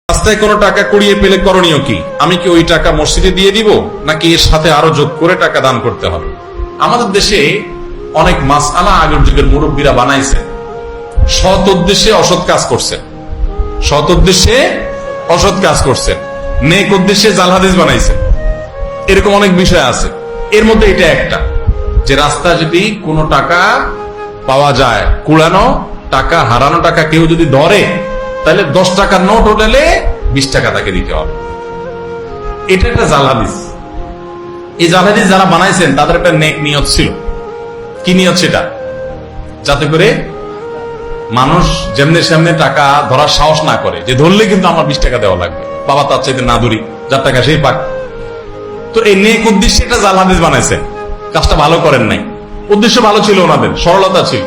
রাস্তায় কোনো টাকা কুড়িয়ে পেলে করণীয় কি? আমি কি ওই টাকা মসজিদে দিয়ে দিব, নাকি এর সাথে আরো যোগ করে টাকা দান করতে হবে? আমাদের দেশে অনেক মাসআলা আগের যুগের মুরব্বীরা বানাইছে, সৎ উদ্দেশ্যে অসৎ কাজ করছে, সৎ উদ্দেশ্যে অসৎ কাজ করছে, নেক উদ্দেশ্যে জাল হাদিস বানাইছে। এরকম অনেক বিষয় আছে। এর মধ্যে এটা একটা, যে রাস্তা যদি কোনো টাকা পাওয়া যায়, কুড়ানো টাকা, হারানো টাকা কেউ যদি ধরে, তাহলে 10 টাকার নোট উঠালে 20 টাকা তাকে দিতে হবে। এটা একটা জাল হাদিস। এই জাল হাদিস যারা বানাইছেন তাদের একটা নেক নিয়ত ছিল। কি নিয়ত সেটা? যাতে করে মানুষ যেমনি সেমনি টাকা ধরার সাহস না করে, যে ধরলে কিন্তু আমার 20 টাকা দেওয়া লাগবে, বাবা তার চাইতে না ধরি, যার টাকা সেই পাক। তো এই নেক উদ্দেশ্যে এটা জাল হাদিস বানাইছেন, কাজটা ভালো করেন নাই। উদ্দেশ্য ভালো ছিল, ওনাদের সরলতা ছিল।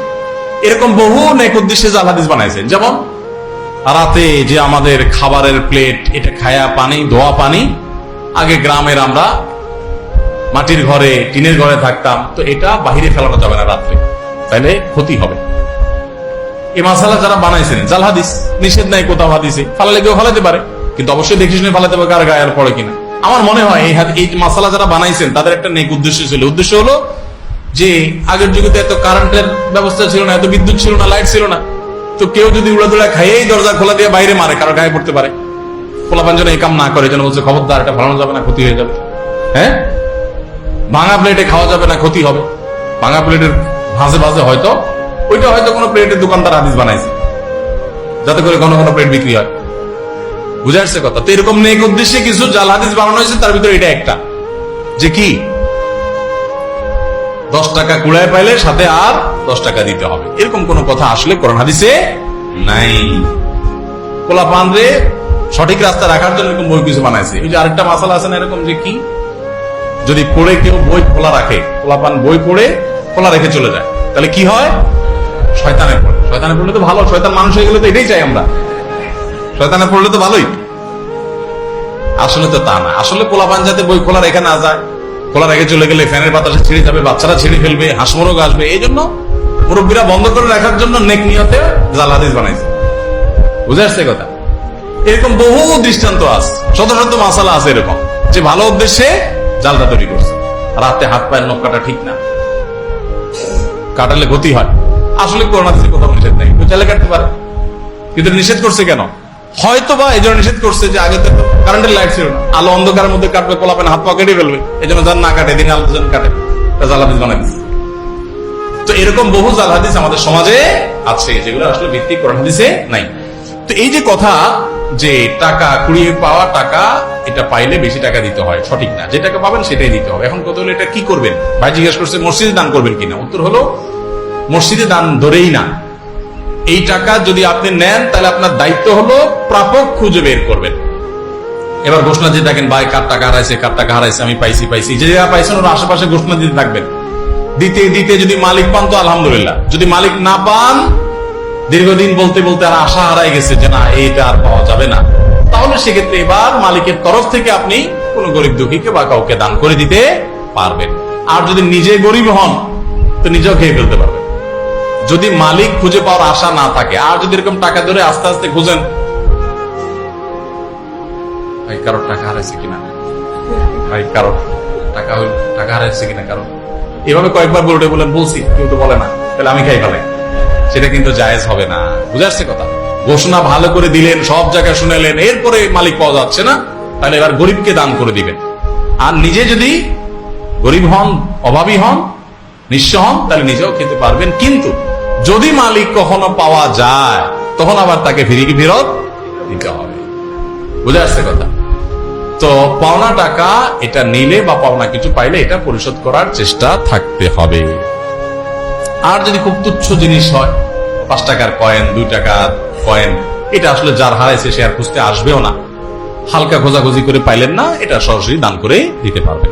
এরকম বহু নেক উদ্দেশ্যে জাল হাদিস বানাইছেন। যেমন রাতে যে আমাদের খাবারের প্লেট, এটা খায়া পানি, ধোয়া পানি, আগে গ্রামের আমরা মাটির ঘরে, টিনের ঘরে থাকতাম, তো এটা বাহিরে ফেলানো যাবে না রাত্রে, তাহলে ক্ষতি হবে। এই মাসালা যারা বানাইছেন জাল হাদিস, নিষেধ নাই কোথাও হাদিসে, ফালালে কেউ ফালাতে পারে, কিন্তু অবশ্যই দেখে শুনে ফালাতে হবে, কার গায়ে আর পড়ে কিনা। আমার মনে হয় এই মাসালা যারা বানাইছেন তাদের একটা নেক উদ্দেশ্য ছিল। উদ্দেশ্য হলো যে আগের যুগে তো এত কারেন্টের ব্যবস্থা ছিল না, এত বিদ্যুৎ ছিল না, লাইট ছিল না, তো কেউ যদি উড়াদুড়া খাইয়েই দরজা খোলা দিয়ে বাইরে মারে, কারো গায়ে পড়তে পারে। খোলাপান যেন এই কাম না করে, যেন বলছে খবরদার, এটা ফলানো যাবে না, ক্ষতি হয়ে যাবে। হ্যাঁ, ভাঙা প্লেটে খাওয়া যাবে না, ক্ষতি হবে। ভাঙা প্লেটের ভাঁজে ভাঁজে হয়তো ওইটা হয়তো কোনো প্লেটের দোকানদার হাদিস বানাইছে, যাতে করে কোনো কোনো প্লেট বিক্রি হয়। বুঝে আসছে কথা? তো এরকম নেক উদ্দেশ্যে কিছু জাল হাদিস বানানো হয়েছে, তার ভিতরে এটা একটা, যে কি 10 টাকা কুড়ায় পাইলে সাথে আর 10 টাকা দিতে হবে। এরকম কোন কথা আসলে কোরআন হাদিসে নাই। পোলাপান রে সঠিক রাস্তা রাখার জন্য এরকম বই কিছু বানাইছে। এই যে আরেকটা মাসালা আছে না এরকম, যে কি যদি পড়ে কেউ বই খোলা রাখে, পোলাপান বই পড়ে খোলা রেখে চলে যায়, তাহলে কি হয়? শয়তানে পড়ে। শয়তানে পড়লে তো ভালো, শয়তান মানুষ হয়ে গেলে তো এটাই চাই আমরা, শয়তানে পড়লে তো ভালোই। আসলে তো তা না। আসলে পোলাপান যাতে বই খোলা রেখে না যায়, খোলা রেখে চলে গেলে ফ্যানের বাতাসে ছিঁড়ে যাবে, বাচ্চারা ছিঁড়ে ফেলবে, হাঁসমরগ আসবে, এই জন্য মুরব্বীরা বন্ধ করে রাখার জন্য নেক নিয়তে জাল হাদিস বানাইছে। বুঝে আসছে কথা? এরকম বহু দৃষ্টান্ত আছে, শত শত মাসালা আছে এরকম, যে ভালো উদ্দেশ্যে জালটা তৈরি করছে। রাতে হাত পায়ের নখ কাটা ঠিক না, কাটালে ক্ষতি হয়। আসলে কোরআন হাদিসে কোথাও নিষেধ নেই, চাইলে কাটতে পারে, কিন্তু নিষেধ করছে কেন? হয়তো বা এই জন্য নিষেধ করছে যে আগে তো কারেন্টের লাইট ছিল না, আলো অন্ধকারের মধ্যে কাটবে, পোলাপেন হাত পা কেটে ফেলবে, এই জন্য যার না কাটে, দিনে আলো যেন কাটে, জাল হাদিস বানাই দিচ্ছে। তো এরকম বহু জাল হাদিস আমাদের সমাজে আছে, যেগুলো আসলে ভিত্তি কোরআন হাদিসে নাই। তো এই যে কথা, যে টাকা কুড়িয়ে পাওয়া টাকা, এটা পাইলে বেশি টাকা দিতে হয়, সঠিক না। যে টাকা পাবেন সেটাই দিতে হবে। এখন কথা হলো এটা কি করবেন? ভাই জিজ্ঞেস করছে মসজিদে দান করবেন কিনা। উত্তর হলো মসজিদে দান ধরেই না। এই টাকা যদি আপনি নেন, তাহলে আপনার দায়িত্ব হলো প্রাপক খুঁজে বের করবেন। এবার ঘোষণা দিয়ে থাকেন, ভাই কার টাকা হারাইছে, কার টাকা হারাইছে, আমি পাইছি পাইছি, যে যারা পাইছেন ওর আশেপাশে ঘোষণা দিতে থাকবেন। দিতে দিতে যদি মালিক পান তো আলহামদুলিল্লাহ, যদি মালিক না পান, দীর্ঘদিন বলতে বলতে আর আশা হারাই গেছে যে না এইটা আর পাওয়া যাবে না, তাহলে সেক্ষেত্রে এবার মালিকের তরফ থেকে আপনি কোন গরিব দুঃখীকে বা কাউকে দান করে দিতে পারবেন। আর যদি নিজে গরিব হন তো নিজেও খেয়ে ফেলতে পারবেন, যদি মালিক খুঁজে পাওয়ার আশা না থাকে। আর যদি এরকম টাকা ধরে আস্তে আস্তে খুঁজেন, ভাই কারোর টাকা হারাইছে কিনা, ভাই কারোর টাকা হারাইছে কিনা, কারণ এভাবে কয়েকবার বলে বলেন, বলছি কেউ তো বলে না, তাহলে আমি খাই ফেলাই, সেটা কিন্তু জায়েজ হবে না। বুঝে আসছে কথা? ঘোষণা ভালো করে দিলেন, সব জায়গায় শুনেলেন, এরপরে মালিক পাওয়া যাচ্ছে না, তাহলে এবার গরিবকে দান করে দিবেন। আর নিজে যদি গরিব হন, অভাবী হন, নিঃস্ব হন, তাহলে নিজেও খেতে পারবেন। কিন্তু যদি মালিক কখনো পাওয়া যায়, তখন আবার তাকে ফেরত দিতে হবে। বুঝে আসছে কথা? তো পাওনা টাকা এটা নিলে বা পাওনা কিছু পাইলে এটা পরিশোধ করার চেষ্টা থাকতে হবে। আর যদি খুব তুচ্ছ জিনিস হয়, 5 টাকার কয়েন, 2 টাকার কয়েন, এটা আসলে যার হারাইছে সে আর খুঁজতে আসবেও না, হালকা খোঁজাখুঁজি করে পাইলেন না, এটা সরাসরি দান করে দিতে পারবেন।